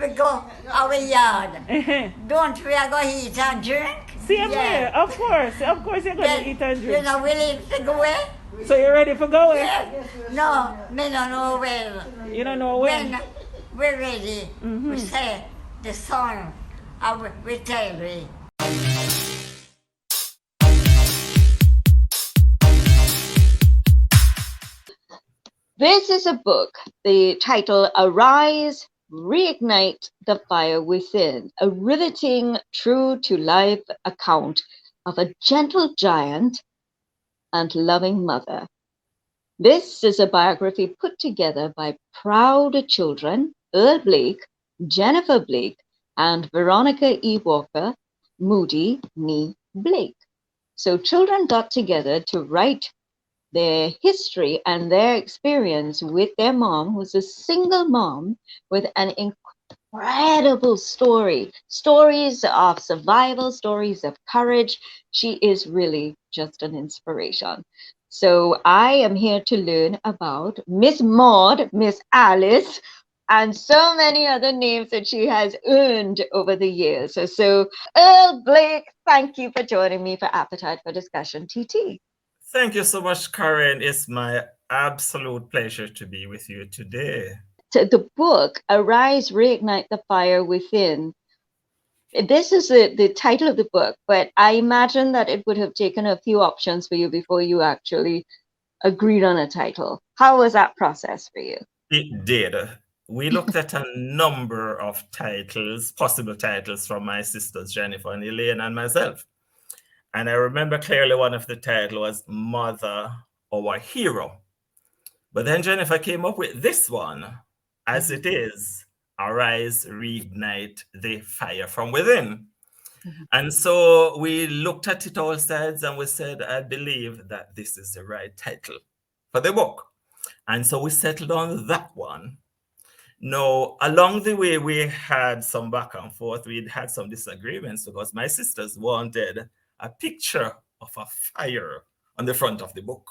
we go our yard, don't we go eat and drink? Same way, of course you're going to eat and drink. You know, we live to go away. So you're ready for going? Yes. No, me don't know when. You don't know when? When we're ready, we say the song, we tell you. This is a book, the title Arise, Reignite the Fire Within, a riveting, true-to-life account of a gentle giant and loving mother. This is a biography put together by proud children, Earl Blake, Jennifer Blake, and Veronica E. Walker, Moody Nee Blake. So children got together to write their history and their experience with their mom, who's a single mom with an incredible story, stories of survival, stories of courage. She is really just an inspiration. So I am here to learn about Miss Maud, Miss Alice, and so many other names that she has earned over the years. So Earl Blake, thank you for joining me for Appetite for Discussion TT. Thank you so much, Karen. It's my absolute pleasure to be with you today. So the book, Arise, Reignite the Fire Within, this is the title of the book, but I imagine that it would have taken a few options for you before you actually agreed on a title. How was that process for you? It did. We looked at a number of titles, possible titles from my sisters, Jennifer and Elaine and myself. And I remember clearly one of the titles was Mother, Our Hero. But then Jennifer came up with this one, as it is, Arise, Reignite the Fire from Within. And so we looked at it all sides and we said, I believe that this is the right title for the book. And so we settled on that one. Now, along the way, we had some back and forth. We'd had some disagreements because my sisters wanted a picture of a fire on the front of the book.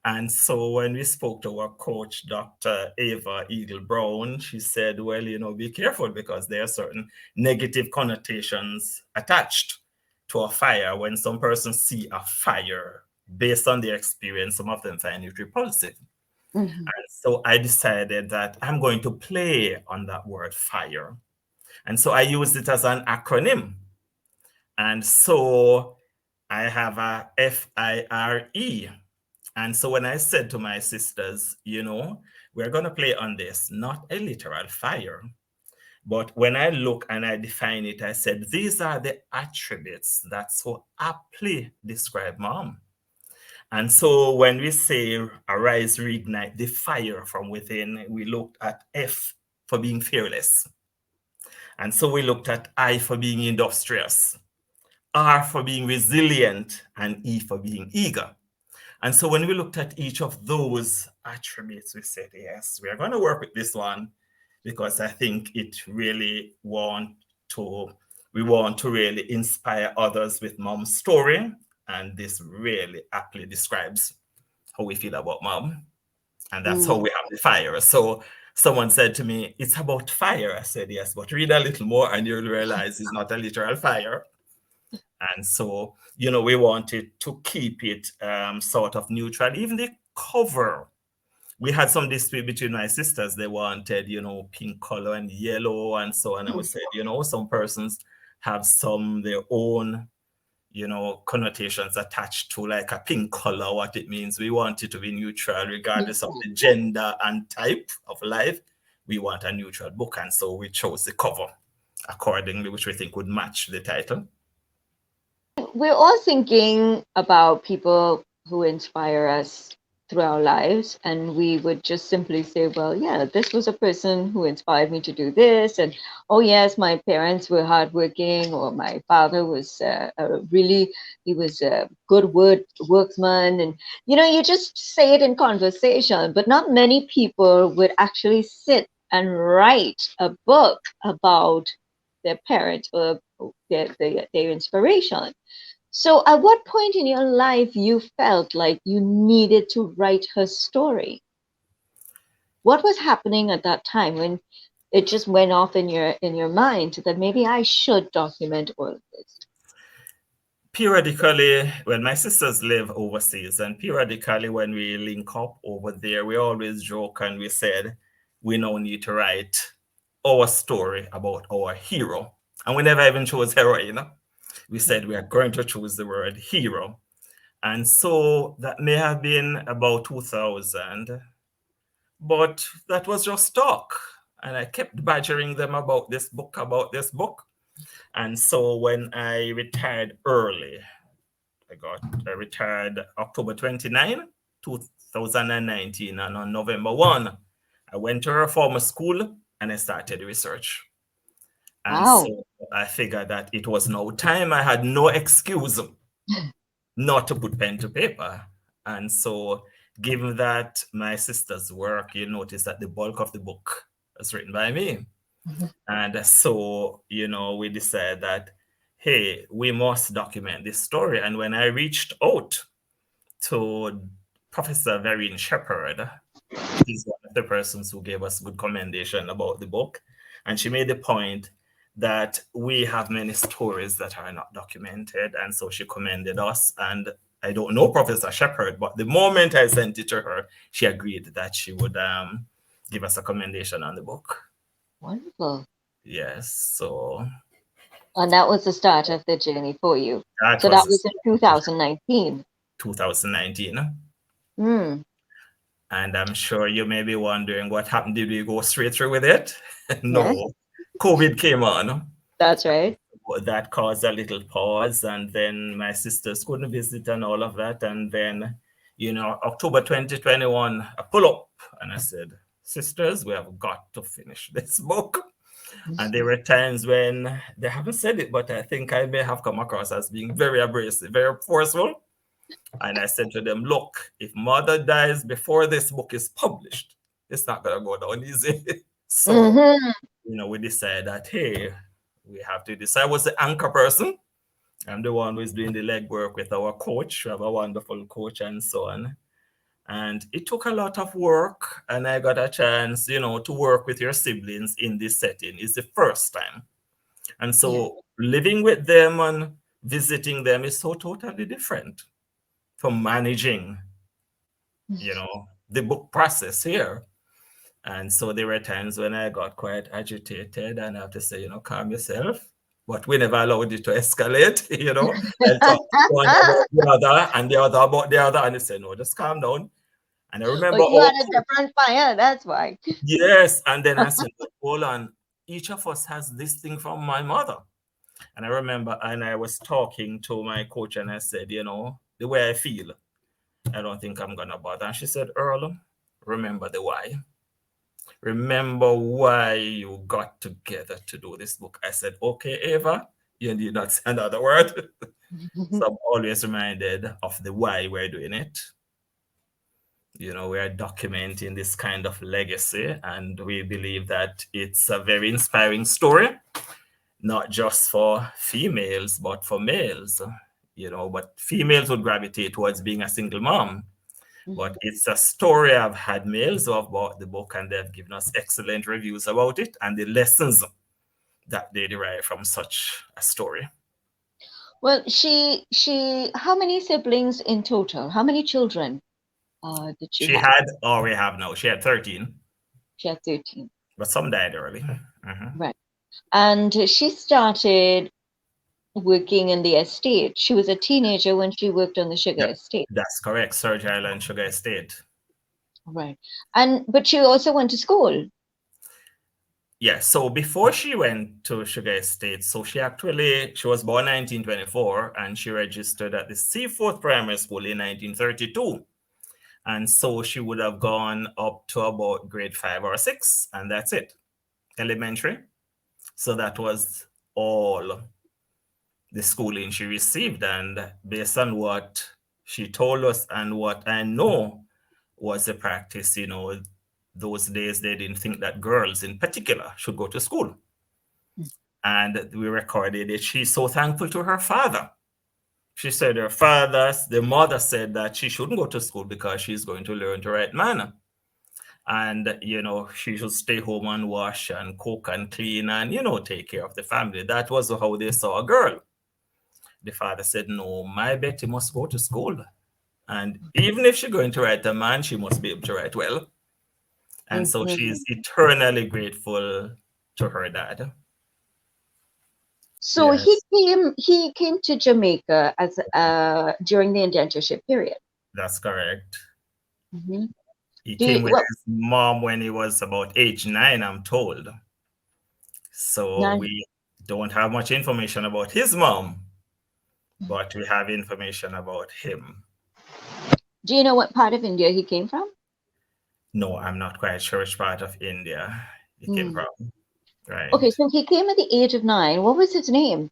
And so when we spoke to our coach, Dr. Ava Eagle Brown, she said, well, you know, be careful because there are certain negative connotations attached to a fire. When some persons see a fire, based on their experience, some of them find it repulsive. And so I decided that I'm going to play on that word fire. And so I used it as an acronym. And so I have a FIRE. And so when I said to my sisters, you know, we're going to play on this, not a literal fire. But when I look and I define it, I said, these are the attributes that so aptly describe mom. And so when we say arise, reignite the fire from within, we looked at F for being fearless. And so we looked at I for being industrious, R for being resilient, and E for being eager. And so when we looked at each of those attributes, we said, yes, we are going to work with this one because I think it really we want to really inspire others with mom's story. And this really aptly describes how we feel about mom. And that's how we have the fire. So someone said to me, it's about fire. I said, yes, but read a little more and you'll realize it's not a literal fire. And so, you know, we wanted to keep it sort of neutral. Even the cover, we had some dispute between my sisters. They wanted, you know, pink color and yellow and so on. And we said, you know, some persons have their own, you know, connotations attached to like a pink color, what it means. We want it to be neutral regardless of the gender and type of life. We want a neutral book. And so we chose the cover accordingly, which we think would match the title. We're all thinking about people who inspire us through our lives, and we would just simply say, well, yeah, this was a person who inspired me to do this, and oh yes, my parents were hardworking, or my father was he was a good worksman, and you know, you just say it in conversation, but not many people would actually sit and write a book about their parents or their inspiration. So at what point in your life you felt like you needed to write her story? What was happening at that time when it just went off in your mind that maybe I should document all of this? Periodically, when my sisters live overseas, and periodically when we link up over there, we always joke and we said, we now need to write our story about our hero. And we never even chose heroine. We said we are going to choose the word hero. And so that may have been about 2000, but that was just talk. And I kept badgering them about this book. And so when I retired early, I retired October 29, 2019, and on November 1, I went to a former school and I started research. And Wow. so I figured that it was no time. I had no excuse not to put pen to paper. And so given that my sister's work, you notice that the bulk of the book was written by me. And so, we decided that, hey, we must document this story. And when I reached out to Professor Vereen Shepherd, he's one of the persons who gave us good commendation about the book. And she made the point that we have many stories that are not documented. And so she commended us. And I don't know Professor Shepherd, but the moment I sent it to her, she agreed that she would give us a commendation on the book. Wonderful. Yes, so. And that was the start of the journey for you. That was in 2019. 2019. Mm. And I'm sure you may be wondering what happened. Did we go straight through with it? No. Yes. COVID came on. That's right. That caused a little pause. And then my sisters couldn't visit and all of that. And then, October 2021, I pull up and I said, sisters, we have got to finish this book. And there were times when they haven't said it, but I think I may have come across as being very abrasive, very forceful. And I said to them, look, if mother dies before this book is published, it's not going to go down easy. So, we decided that, hey, we have to decide. I was the anchor person. I'm the one who's doing the legwork with our coach. We have a wonderful coach and so on. And it took a lot of work, and I got a chance, to work with your siblings in this setting. It's the first time. And so living with them and visiting them is so totally different from managing, the book process here. And so there were times when I got quite agitated, and I have to say, calm yourself. But we never allowed it to escalate, and talk to one about the other and the other about the other. And they said, no, just calm down. And I remember, you had a different fire, that's why. Yes. And then I said, hold on, each of us has this thing from my mother. And I remember, and I was talking to my coach and I said, the way I feel, I don't think I'm going to bother. And she said, Earl, remember the why. Remember why you got together to do this book. I said, okay, Ava, you need not say another word. So I'm always reminded of the why we're doing it. We are documenting this kind of legacy, and we believe that it's a very inspiring story, not just for females, but for males, but females would gravitate towards being a single mom. But it's a story. I've had males who have bought the book and they've given us excellent reviews about it and the lessons that they derive from such a story. Well, she how many siblings in total? How many children did she have? We have now. She had 13. She had 13. But some died early. Right. And she started working in the estate. She was a teenager when she worked on the sugar estate. That's correct. Serge Island Sugar Estate. Right. But she also went to school. Yeah. So before she went to Sugar Estate, so she was born 1924 and she registered at the Seaforth Primary School in 1932. And so she would have gone up to about grade 5 or 6, and that's it. Elementary. So that was all the schooling she received. And based on what she told us and what I know was the practice, those days they didn't think that girls in particular should go to school. And we recorded it. She's so thankful to her father. She said the mother said that she shouldn't go to school because she's going to learn to write manner. And, she should stay home and wash and cook and clean and, take care of the family. That was how they saw a girl. The father said, no, my Betty must go to school. And even if she's going to write a man, she must be able to write well. And so she's eternally grateful to her dad. So Yes. he came to Jamaica as during the indentureship period. That's correct. Mm-hmm. He came with his mom when he was about age 9, I'm told. So we don't have much information about his mom, but we have information about him. Do you know what part of India he came from? No, I'm not quite sure which part of India he came from. Right. Okay, so he came at the age of 9. What was his name?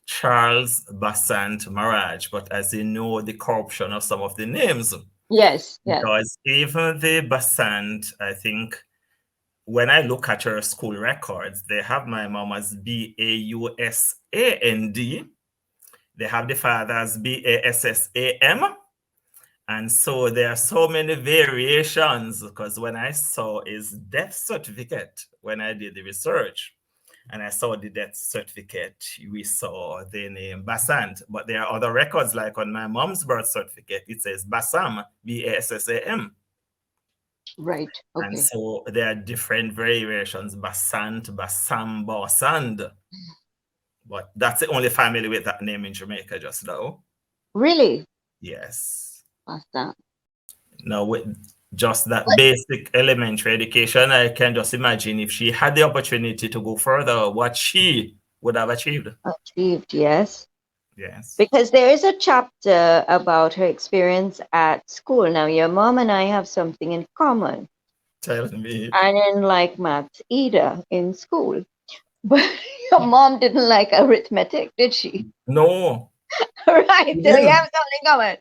Charles Bassant Maraj, but as you know, the corruption of some of the names. Yes. Because even the Bassant, I think, when I look at her school records, they have my mom as Bausand. They have the father as Bassam. And so there are so many variations, because when I saw his death certificate, when I did the research, and I saw the death certificate, we saw the name Bassant. But there are other records, like on my mom's birth certificate, it says Bassam, Bassam. Right. Okay. And so there are different variations, Bassant, Bassam, Bassand. But that's the only family with that name in Jamaica just now. Really? Yes. Bassant. Now, with just that basic elementary education, I can just imagine if she had the opportunity to go further, what she would have achieved. Achieved, yes. Yes. Because there is a chapter about her experience at school. Now, your mom and I have something in common. Tell me. I didn't like maths either in school. But your mom didn't like arithmetic, did she? No. Right, so we have something common.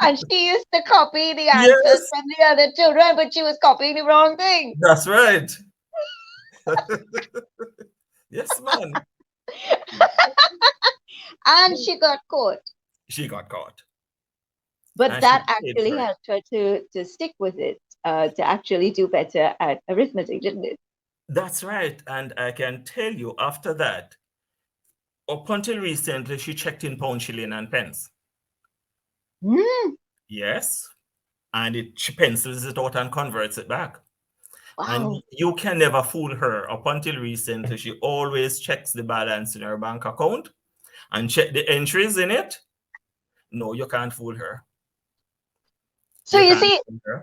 And she used to copy the answers from the other children, but she was copying the wrong thing. That's right. Yes, man. And she got caught. She got caught. But And that actually helped her to stick with it, to actually do better at arithmetic, didn't it? That's right. And I can tell you, after that, up until recently, she checked in pound, shilling, and pence. Yes. And she pencils it out and converts it back. Wow. And you can never fool her. Up until recently, she always checks the balance in her bank account and check the entries in it. No, you can't fool her. So you see,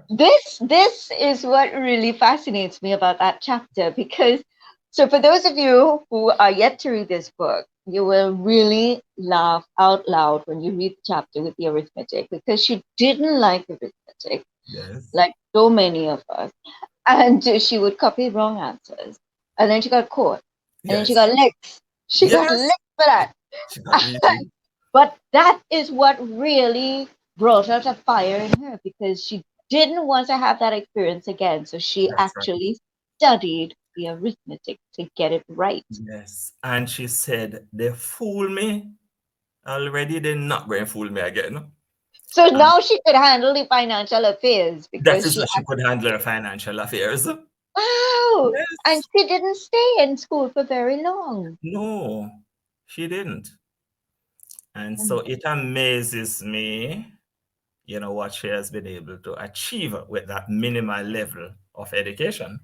this is what really fascinates me about that chapter, because so for those of you who are yet to read this book, you will really laugh out loud when you read the chapter with the arithmetic, because she didn't like arithmetic, like so many of us. And she would copy wrong answers. And then she got caught. And then she got licks. She got licked for that. But that is what really brought out a fire in her, because she didn't want to have that experience again. So she actually studied the arithmetic to get it right. Yes. And she said, they fool me already, they're not going to fool me again. So now she could handle the financial affairs, because she could handle her financial affairs. Wow. Yes. And she didn't stay in school for very long. No, she didn't. And so it amazes me, what she has been able to achieve with that minimal level of education.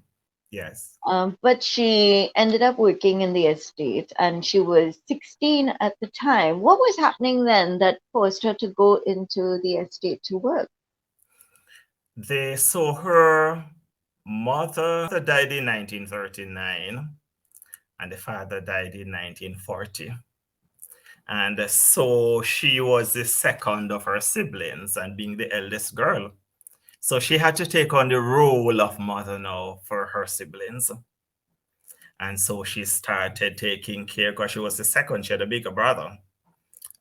Yes. But she ended up working in the estate, and she was 16 at the time. What was happening then that forced her to go into the estate to work? So her mother died in 1939, and the father died in 1940. And so she was the second of her siblings, and being the eldest girl. So she had to take on the role of mother now for her siblings. And so she started taking care, because she was the second, she had a bigger brother.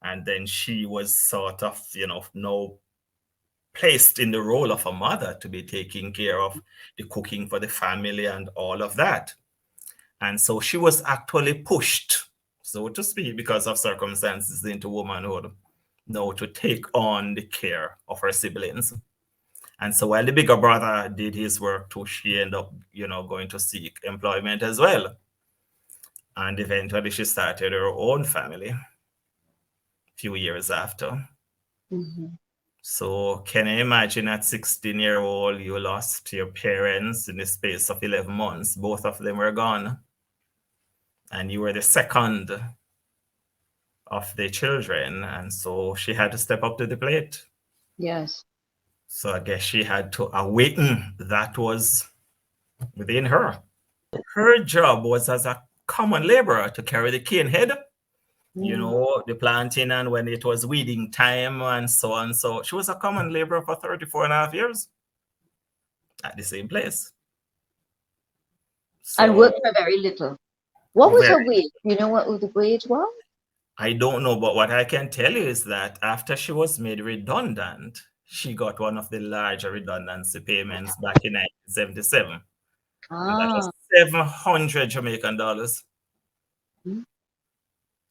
And then she was sort of, now placed in the role of a mother to be taking care of the cooking for the family and all of that. And so she was actually pushed, so to speak, because of circumstances, into womanhood, now to take on the care of her siblings. And so while the bigger brother did his work too, she ended up, going to seek employment as well. And eventually she started her own family a few years after. Mm-hmm. So can you imagine at 16-year-old, you lost your parents in the space of 11 months. Both of them were gone. And you were the second of the children. And so she had to step up to the plate. Yes. So I guess she had to awaken that was within her. Her job was as a common laborer to carry the cane head, the planting, and when it was weeding time and so on. So she was a common laborer for 34 and a half years at the same place. So, and worked for very little. What was her wage? You know what the wage was? I don't know, but what I can tell you is that after she was made redundant, she got one of the larger redundancy payments back in 1977. And that was 700 Jamaican dollars. Mm-hmm.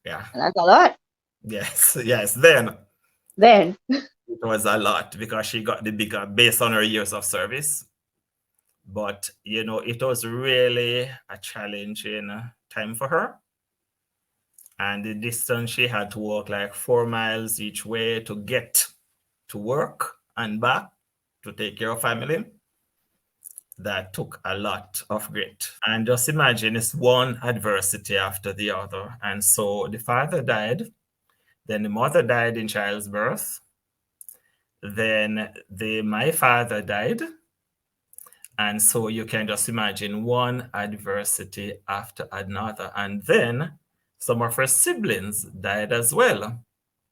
Yeah. That's a lot. Yes. Then it was a lot because she got the bigger based on her years of service. But, it was really a challenging time for her. And the distance she had to walk like 4 miles each way to get to work and back to take care of family. That took a lot of grit. And just imagine, it's one adversity after the other. And so the father died, then the mother died in childbirth, then my father died. And so you can just imagine one adversity after another. And then some of her siblings died as well.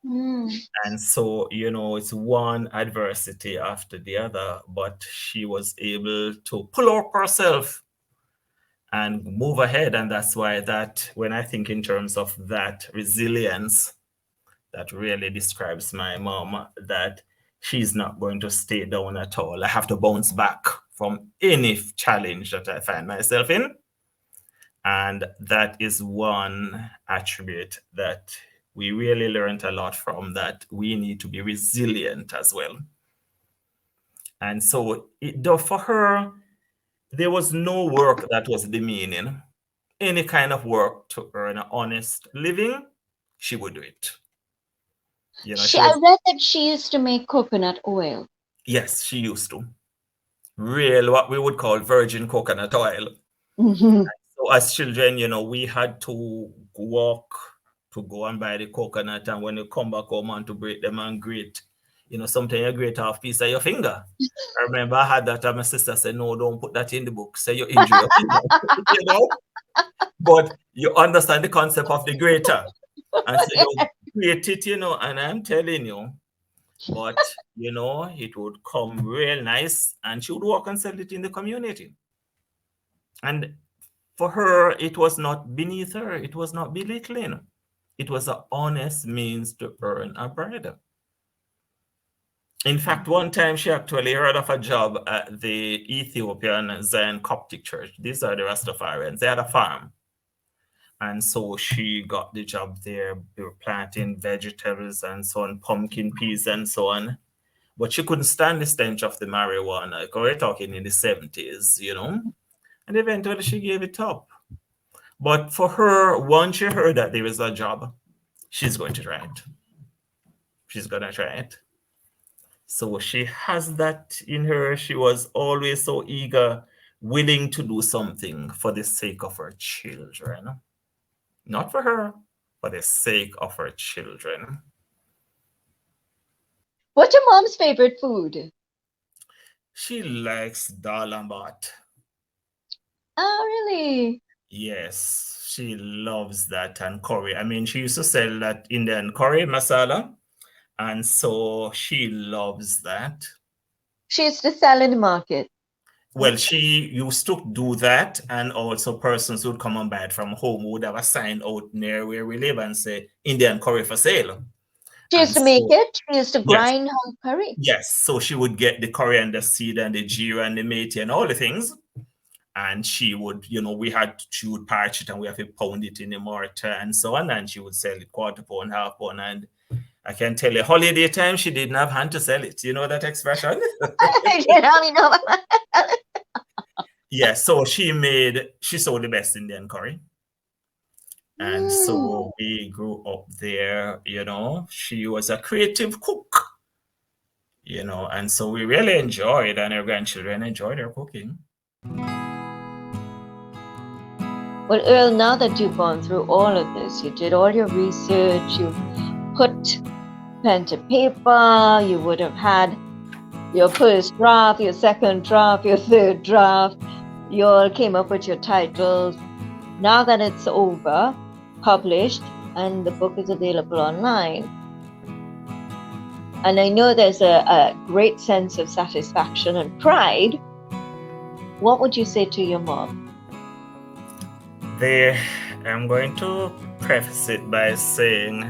And so, it's one adversity after the other, but she was able to pull up herself and move ahead. And that's why that, when I think in terms of that resilience, that really describes my mom, that she's not going to stay down at all. I have to bounce back from any challenge that I find myself in. And that is one attribute that we really learned a lot from, that we need to be resilient as well. And so for her, there was no work that was demeaning. Any kind of work to earn an honest living, she would do it. I read that she used to make coconut oil. Yes, she used to. Real, what we would call virgin coconut oil. Mm-hmm. So as children, we had to walk to go and buy the coconut, and when you come back home and to break them and grate, sometimes you grate off a piece of your finger. I remember I had that, and my sister said, no, don't put that in the book, say you injure your finger. But you understand the concept of the grater. And so you grate it, and I'm telling you, but, it would come real nice, and she would walk and sell it in the community. And for her, it was not beneath her. It was not belittling. It was an honest means to earn a bread. In fact, one time she actually heard of a job at the Ethiopian Zion Coptic Church. These are the Rastafarians. They had a farm. And so she got the job there. They were planting vegetables and so on, pumpkin peas and so on. But she couldn't stand the stench of the marijuana. Like, we're talking in the 70s, And eventually she gave it up. But for her, once she heard that there is a job, she's going to try it. She's going to try it. So she has that in her. She was always so eager, willing to do something for the sake of her children. Not for her, for the sake of her children. What's your mom's favorite food? She likes dal and bhat. Oh, really? Yes, she loves that, and curry. I mean, she used to sell that Indian curry masala, and so she loves that. She used to sell in the market. Well, she used to do that, and also persons would come and buy it from home would have a sign out near where we live and say Indian curry for sale. She used to make it. She used to grind her curry. Yes, so she would get the coriander seed and the jeera and the methi and all the things. And she would, she would parch it and we have to pound it in the mortar and so on. And she would sell it quarter pound, half pound. And I can tell you, holiday time, she didn't have hand to sell it. You know that expression? Yeah, so she sold the best Indian curry. And so we grew up there, you know. She was a creative cook, you know, and so we really enjoyed, and our grandchildren enjoyed her cooking. Well, Earl, now that you've gone through all of this, you did all your research, you put pen to paper, you would have had your first draft, your second draft, your third draft, you all came up with your titles. Now that it's over, published, and the book is available online. And I know there's a great sense of satisfaction and pride. What would you say to your mom? I'm going to preface it by saying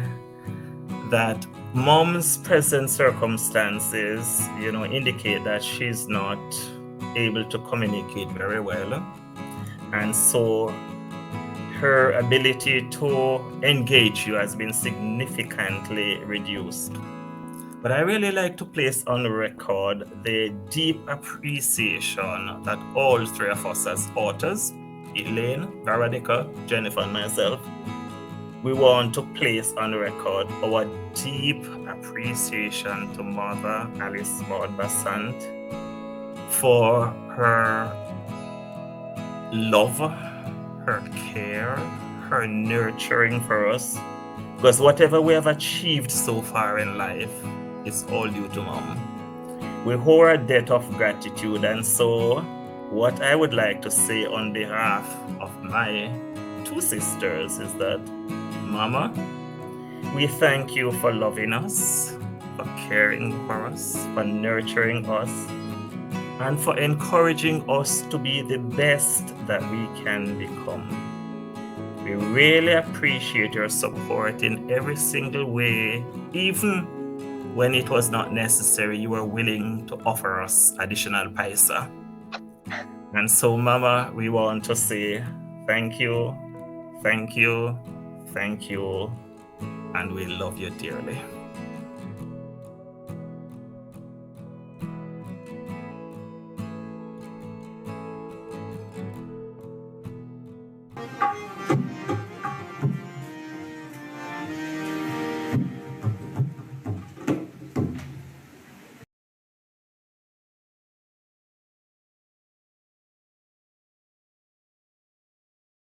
that mom's present circumstances, you know, indicate that she's not able to communicate very well. And so her ability to engage you has been significantly reduced. But I really like to place on record the deep appreciation that all three of us as authors, Elaine, Veronica, Jennifer, and myself, we want to place on record our deep appreciation to Mother Alice Maud Bassant for her love, her care, her nurturing for us. Because whatever we have achieved so far in life is all due to Mom. We owe her a debt of gratitude, and so what I would like to say on behalf of my two sisters is that, Mama, we thank you for loving us, for caring for us, for nurturing us, and for encouraging us to be the best that we can become. We really appreciate your support in every single way, even when it was not necessary. You were willing to offer us additional paisa. And so, Mama, we want to say thank you, thank you, thank you, and we love you dearly.